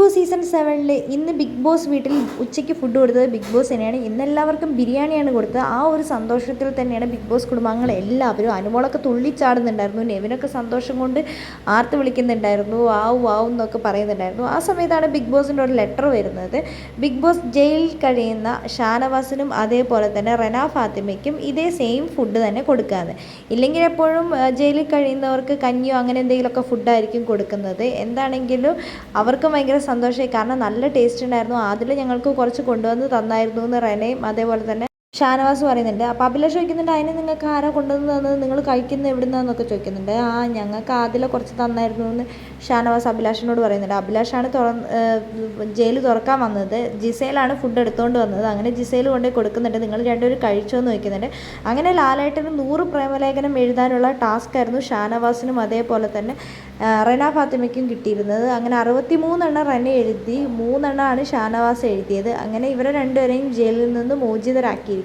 Boss season 7 ഇന്ന് big boss വീട്ടിൽ ഉച്ചയ്ക്ക് ഫുഡ് കൊടുത്തത് ബിഗ് ബോസ് തന്നെയാണ്. ഇന്ന് എല്ലാവർക്കും ബിരിയാണിയാണ് കൊടുത്തത്. ആ ഒരു സന്തോഷത്തിൽ തന്നെയാണ് ബിഗ് ബോസ് കുടുംബാംഗങ്ങൾ എല്ലാവരും. അനുമോളൊക്കെ തുള്ളിച്ചാടുന്നുണ്ടായിരുന്നു. നെവിനൊക്കെ സന്തോഷം കൊണ്ട് ആർത്ത് വിളിക്കുന്നുണ്ടായിരുന്നു. വാവ് വാവ് എന്നൊക്കെ പറയുന്നുണ്ടായിരുന്നു. ആ സമയത്താണ് ബിഗ് ബോസിൻ്റെ ഒരു ലെറ്റർ വരുന്നത്. ബിഗ് ബോസ് ജയിലിൽ കഴിയുന്ന ഷാനവാസിനും അതേപോലെ തന്നെ റെന ഫാത്തിമയ്ക്കും ഇതേ സെയിം ഫുഡ് തന്നെ കൊടുക്കാമെന്ന്. ഇല്ലെങ്കിൽ എപ്പോഴും ജയിലിൽ കഴിയുന്നവർക്ക് കഞ്ഞിയോ അങ്ങനെ എന്തെങ്കിലുമൊക്കെ ഫുഡായിരിക്കും കൊടുക്കുന്നത്. എന്താണെങ്കിലും അവർക്കും ഭയങ്കര സന്തോഷമായി. കാരണം നല്ല ടേസ്റ്റ് ഉണ്ടായിരുന്നു. അതിൽ ഞങ്ങൾക്ക് കുറച്ച് കൊണ്ടുവന്ന് തന്നായിരുന്നു എന്ന് റെനയും അതേപോലെ തന്നെ ഷാനവാസ് പറയുന്നുണ്ട്. അപ്പോൾ അഭിലാഷ് ചോദിക്കുന്നുണ്ട്, അതിന് നിങ്ങൾക്ക് ആരാ കൊണ്ടുവന്ന് തന്നത്, നിങ്ങൾ കഴിക്കുന്നത് എവിടുന്നാന്നൊക്കെ ചോദിക്കുന്നുണ്ട്. ഞങ്ങൾക്ക് ആദില കുറച്ച് തന്നായിരുന്നു എന്ന് ഷാനവാസ് അഭിലാഷിനോട് പറയുന്നുണ്ട്. അഭിലാഷാണ് ജയിൽ തുറക്കാൻ വന്നത്. ജിസേലാണ് ഫുഡ് എടുത്തുകൊണ്ട് വന്നത്. അങ്ങനെ ജിസേൽ കൊണ്ടുപോയി കൊടുക്കുന്നുണ്ട്. നിങ്ങൾ രണ്ടുപേരും കഴിച്ചോ എന്ന് ചോദിക്കുന്നുണ്ട്. അങ്ങനെ ലാലേട്ടന് 100 പ്രേമലേഖനം എഴുതാനുള്ള ടാസ്ക് ആയിരുന്നു ഷാനവാസിനും അതേപോലെ തന്നെ റെന ഫാത്തിമയ്ക്കും കിട്ടിയിരുന്നത്. അങ്ങനെ 63 റെന എഴുതി, 3 ഷാനവാസ് എഴുതിയത്. അങ്ങനെ ഇവരെ രണ്ടുപേരെയും ജയിലിൽ നിന്ന് മോചിതരാക്കിയിരിക്കുകയാണ്.